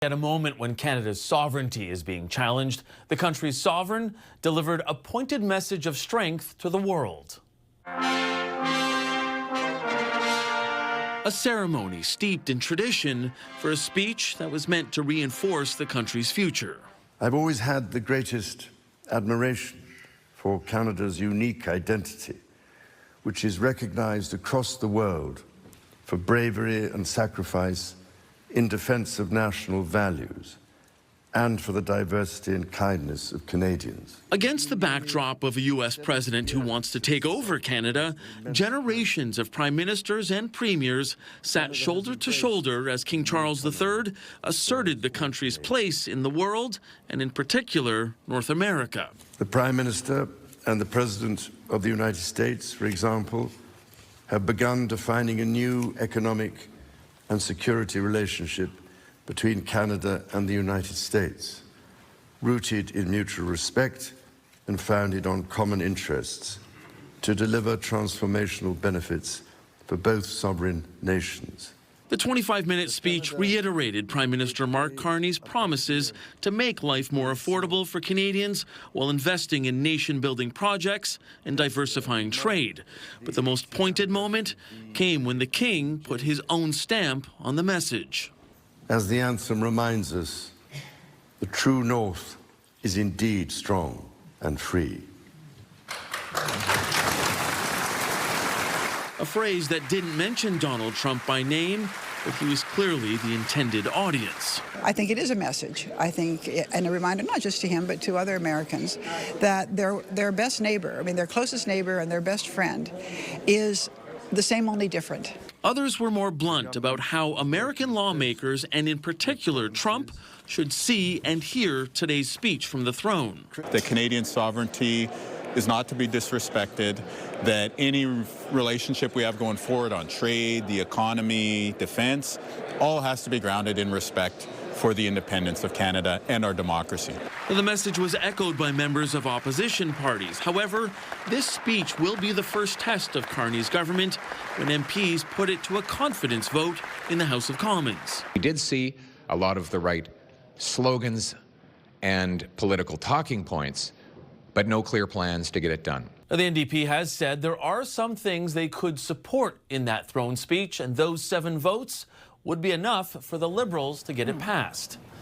At a moment when Canada's sovereignty is being challenged, the country's sovereign delivered a pointed message of strength to the world. A ceremony steeped in tradition for a speech that was meant to reinforce the country's future. I've always had the greatest admiration for Canada's unique identity, which is recognized across the world for bravery and sacrifice in defense of national values and for the diversity and kindness of Canadians. Against the backdrop of a U.S. president who wants to take over Canada, generations of prime ministers and premiers sat shoulder to shoulder as King Charles III asserted the country's place in the world and in particular North America. The Prime Minister and the President of the United States, for example, have begun defining a new economic and security relationship between Canada and the United States, rooted in mutual respect and founded on common interests to deliver transformational benefits for both sovereign nations. The 25-minute speech reiterated Prime Minister Mark Carney's promises to make life more affordable for Canadians while investing in nation-building projects and diversifying trade. But the most pointed moment came when the King put his own stamp on the message. As the anthem reminds us, the true North is indeed strong and free. A phrase that didn't mention Donald Trump by name, but he was clearly the intended audience. I think it is a message. I think, and a reminder not just to him, but to other Americans, that their best neighbor, I mean, their closest neighbor and their best friend is the same, only different. Others were more blunt about how American lawmakers, and in particular Trump, should see and hear today's speech from the throne. The Canadian sovereignty is not to be disrespected, that any relationship we have going forward on trade, the economy, defense, all has to be grounded in respect for the independence of Canada and our democracy. The message was echoed by members of opposition parties. However, this speech will be the first test of Carney's government when MPs put it to a confidence vote in the House of Commons. We did see a lot of the right slogans and political talking points, but no clear plans to get it done. The NDP has said there are some things they could support in that throne speech, and those 7 votes would be enough for the Liberals to get it passed.